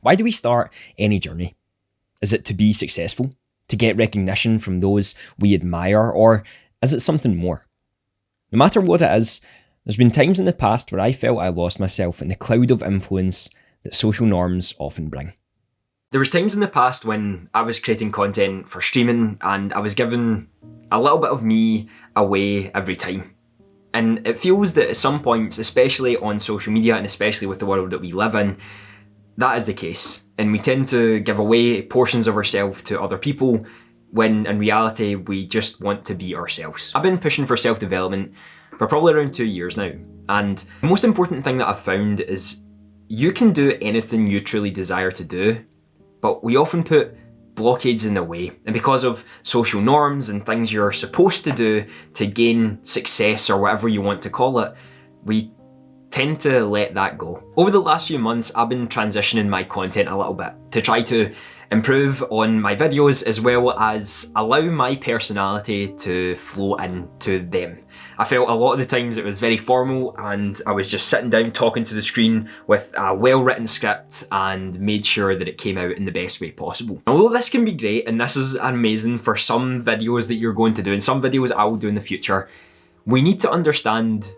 Why do we start any journey? Is it to be successful? To get recognition from those we admire? Or is it something more? No matter what it is, there's been times in the past where I felt I lost myself in the cloud of influence that social norms often bring. There was times in the past when I was creating content for streaming and I was giving a little bit of me away every time. And it feels that at some points, especially on social media and especially with the world that we live in, that is the case. And we tend to give away portions of ourselves to other people when in reality we just want to be ourselves. I've been pushing for self-development for probably around 2 years now. And the most important thing that I've found is you can do anything you truly desire to do, but we often put blockades in the way. And because of social norms and things you're supposed to do to gain success or whatever you want to call it, we tend to let that go. Over the last few months, I've been transitioning my content a little bit to try to improve on my videos as well as allow my personality to flow into them. I felt a lot of the times it was very formal and I was just sitting down talking to the screen with a well-written script and made sure that it came out in the best way possible. Although this can be great and this is amazing for some videos that you're going to do and some videos I will do in the future, we need to understand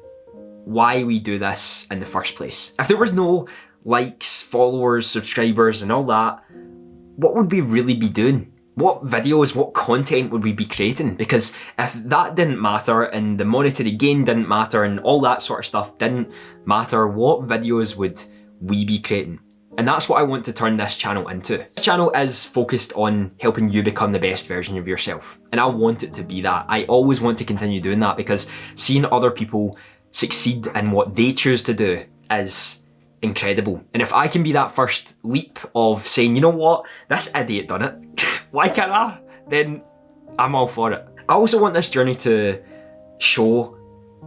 why we do this in the first place. If there was no likes, followers, subscribers and all that, what would we really be doing? What videos, what content would we be creating? Because if that didn't matter and the monetary gain didn't matter and all that sort of stuff didn't matter, what videos would we be creating? And that's what I want to turn this channel into. This channel is focused on helping you become the best version of yourself. And I want it to be that. I always want to continue doing that because seeing other people succeed in what they choose to do is incredible. And if I can be that first leap of saying, you know what, this idiot done it, why can't I? Then I'm all for it. I also want this journey to show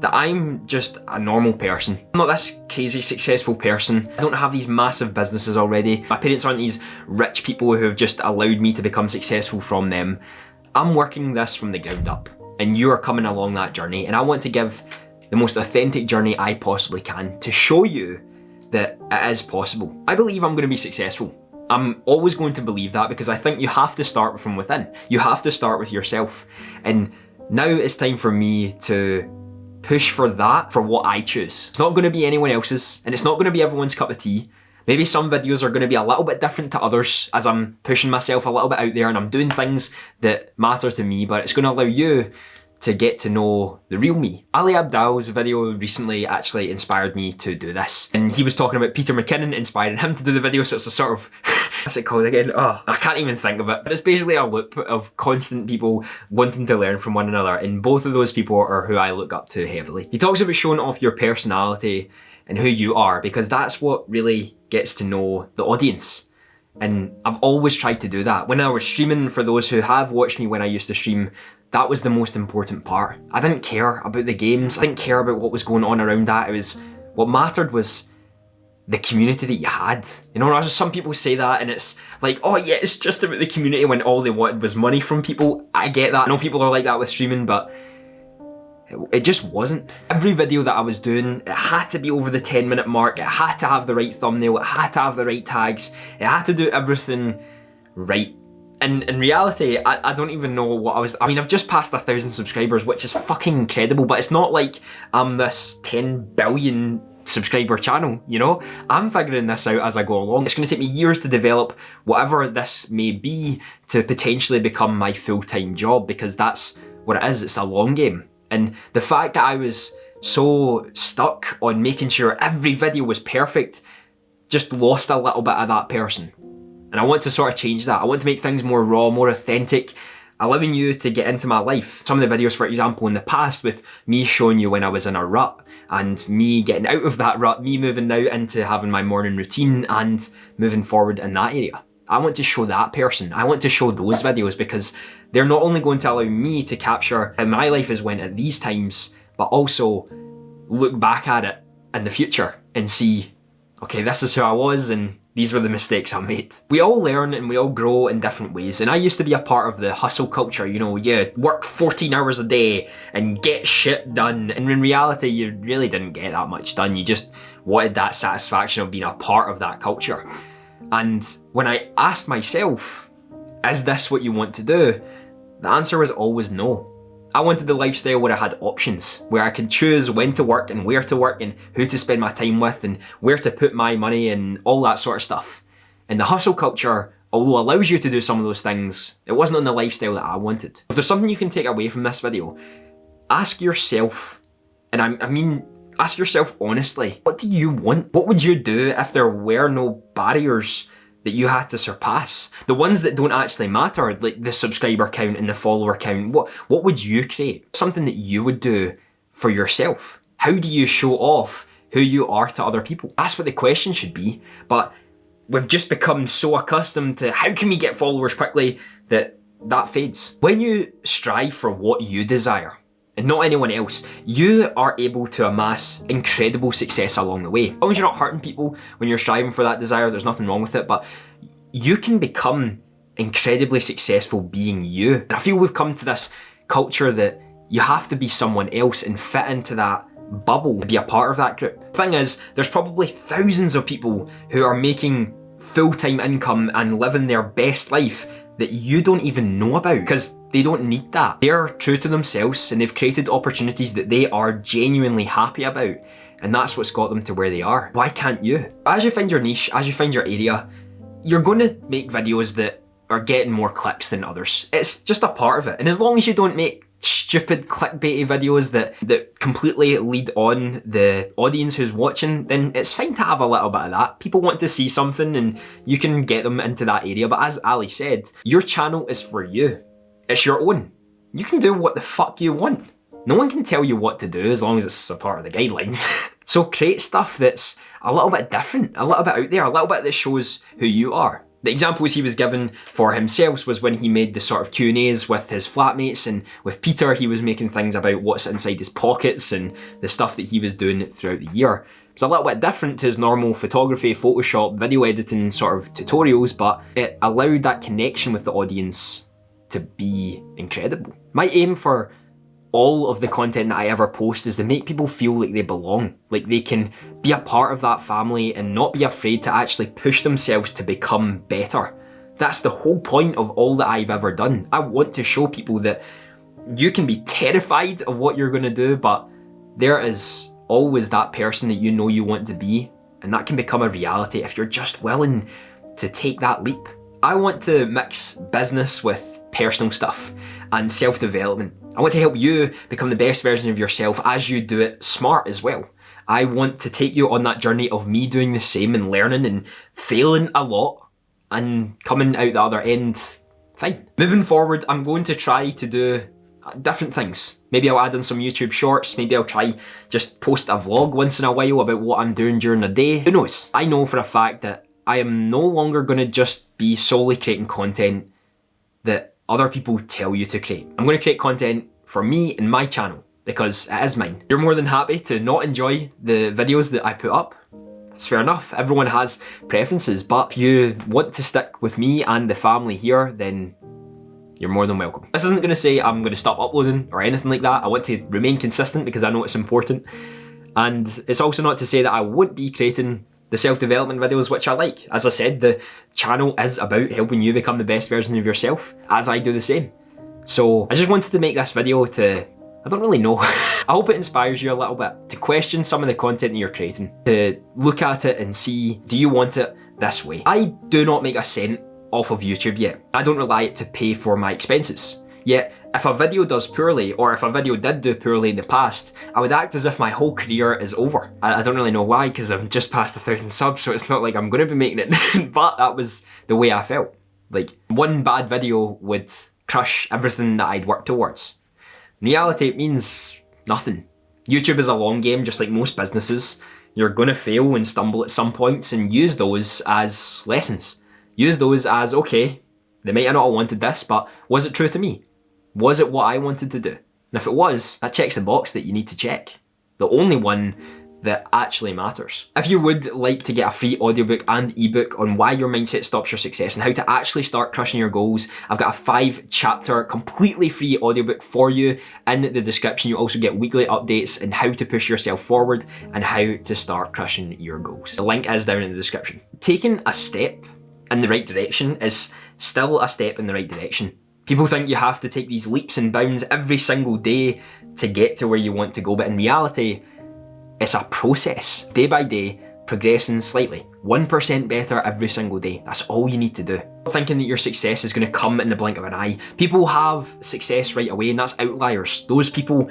that I'm just a normal person. I'm not this crazy successful person. I don't have these massive businesses already. My parents aren't these rich people who have just allowed me to become successful from them. I'm working this from the ground up and you are coming along that journey, and I want to give the most authentic journey I possibly can to show you that it is possible. I believe I'm going to be successful. I'm always going to believe that because I think you have to start from within. You have to start with yourself. And now it's time for me to push for that, for what I choose. It's not going to be anyone else's and it's not going to be everyone's cup of tea. Maybe some videos are going to be a little bit different to others as I'm pushing myself a little bit out there and I'm doing things that matter to me, but it's going to allow you to get to know the real me. Ali Abdaal's video recently actually inspired me to do this. And he was talking about Peter McKinnon inspiring him to do the video, so it's a sort of, what's it called again? Oh, I can't even think of it. But it's basically a loop of constant people wanting to learn from one another, and both of those people are who I look up to heavily. He talks about showing off your personality and who you are, because that's what really gets to know the audience. And I've always tried to do that. When I was streaming, for those who have watched me when I used to stream, that was the most important part. I didn't care about the games. I didn't care about what was going on around that. What mattered was the community that you had. You know, some people say that and it's like, oh yeah, it's just about the community when all they wanted was money from people. I get that. I know people are like that with streaming, but it just wasn't. Every video that I was doing, it had to be over the 10-minute mark. It had to have the right thumbnail. It had to have the right tags. It had to do everything right. And in reality, I don't even know what I mean, I've just passed 1,000 subscribers, which is fucking incredible, but it's not like I'm this 10 billion subscriber channel, you know? I'm figuring this out as I go along. It's going to take me years to develop whatever this may be to potentially become my full-time job, because that's what it is. It's a long game. And the fact that I was so stuck on making sure every video was perfect just lost a little bit of that person. And I want to sort of change that. I want to make things more raw, more authentic, allowing you to get into my life. Some of the videos, for example, in the past with me showing you when I was in a rut and me getting out of that rut, me moving now into having my morning routine and moving forward in that area. I want to show that person. I want to show those videos because they're not only going to allow me to capture how my life has went at these times, but also look back at it in the future and see, okay, this is who I was and these were the mistakes I made. We all learn and we all grow in different ways. And I used to be a part of the hustle culture, you know, you work 14 hours a day and get shit done. And in reality, you really didn't get that much done. You just wanted that satisfaction of being a part of that culture. And when I asked myself, is this what you want to do? The answer was always no. I wanted the lifestyle where I had options, where I could choose when to work and where to work and who to spend my time with and where to put my money and all that sort of stuff. And the hustle culture, although allows you to do some of those things, it wasn't on the lifestyle that I wanted. If there's something you can take away from this video, ask yourself, and I mean ask yourself honestly, what do you want? What would you do if there were no barriers that you had to surpass? The ones that don't actually matter, like the subscriber count and the follower count, what would you create? Something that you would do for yourself. How do you show off who you are to other people? That's what the question should be, but we've just become so accustomed to how can we get followers quickly that fades. When you strive for what you desire, and not anyone else, you are able to amass incredible success along the way. As long as you're not hurting people when you're striving for that desire, there's nothing wrong with it, but you can become incredibly successful being you. And I feel we've come to this culture that you have to be someone else and fit into that bubble to be a part of that group. The thing is, there's probably thousands of people who are making full-time income and living their best life that you don't even know about because they don't need that. They're true to themselves and they've created opportunities that they are genuinely happy about, and that's what's got them to where they are. Why can't you? As you find your niche, as you find your area, you're going to make videos that are getting more clicks than others. It's just a part of it. And as long as you don't make stupid clickbaity videos that completely lead on the audience who's watching, then it's fine to have a little bit of that. People want to see something and you can get them into that area. But as Ali said, your channel is for you. It's your own. You can do what the fuck you want. No one can tell you what to do as long as it's a part of the guidelines. So create stuff that's a little bit different, a little bit out there, a little bit that shows who you are. The examples he was given for himself was when he made the sort of Q&As with his flatmates, and with Peter he was making things about what's inside his pockets and the stuff that he was doing throughout the year. It was a little bit different to his normal photography, Photoshop, video editing sort of tutorials, but it allowed that connection with the audience to be incredible. My aim for all of the content that I ever post is to make people feel like they belong, like they can be a part of that family and not be afraid to actually push themselves to become better. That's the whole point of all that I've ever done. I want to show people that you can be terrified of what you're going to do, but there is always that person that you know you want to be, and that can become a reality if you're just willing to take that leap. I want to mix business with personal stuff and self-development. I want to help you become the best version of yourself as you do it smart as well. I want to take you on that journey of me doing the same and learning and failing a lot and coming out the other end fine. Moving forward, I'm going to try to do different things. Maybe I'll add in some YouTube shorts, maybe I'll try just post a vlog once in a while about what I'm doing during the day. Who knows? I know for a fact that I am no longer going to just be solely creating content that other people tell you to create. I'm going to create content for me and my channel because it is mine. You're more than happy to not enjoy the videos that I put up. It's fair enough. Everyone has preferences, but if you want to stick with me and the family here, then you're more than welcome. This isn't going to say I'm going to stop uploading or anything like that. I want to remain consistent because I know it's important. And it's also not to say that I won't be creating the self-development videos, which I like. As I said, the channel is about helping you become the best version of yourself, as I do the same. So I just wanted to make this video to, I don't really know. I hope it inspires you a little bit to question some of the content that you're creating, to look at it and see, do you want it this way? I do not make a cent off of YouTube yet. I don't rely it to pay for my expenses. Yet, if a video does poorly, or if a video did do poorly in the past, I would act as if my whole career is over. I don't really know why, because I'm just past 1,000 subs, so it's not like I'm going to be making it. But that was the way I felt. Like, one bad video would crush everything that I'd worked towards. In reality, it means nothing. YouTube is a long game, just like most businesses. You're going to fail and stumble at some points, and use those as lessons. Use those as, okay, they might have not wanted this, but was it true to me? Was it what I wanted to do? And if it was, that checks the box that you need to check. The only one that actually matters. If you would like to get a free audiobook and ebook on why your mindset stops your success and how to actually start crushing your goals, I've got a 5-chapter completely free audiobook for you in the description. You also get weekly updates on how to push yourself forward and how to start crushing your goals. The link is down in the description. Taking a step in the right direction is still a step in the right direction. People think you have to take these leaps and bounds every single day to get to where you want to go, but in reality, it's a process. Day by day, progressing slightly. 1% better every single day. That's all you need to do. Thinking that your success is going to come in the blink of an eye. People have success right away, and that's outliers. Those people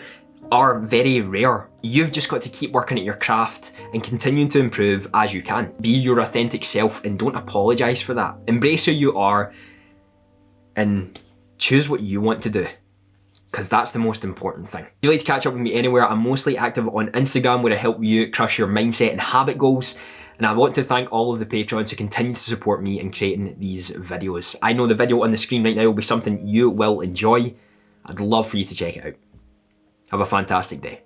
are very rare. You've just got to keep working at your craft and continuing to improve as you can. Be your authentic self and don't apologise for that. Embrace who you are and choose what you want to do, because that's the most important thing. If you'd like to catch up with me anywhere, I'm mostly active on Instagram, where I help you crush your mindset and habit goals. And I want to thank all of the patrons who continue to support me in creating these videos. I know the video on the screen right now will be something you will enjoy. I'd love for you to check it out. Have a fantastic day.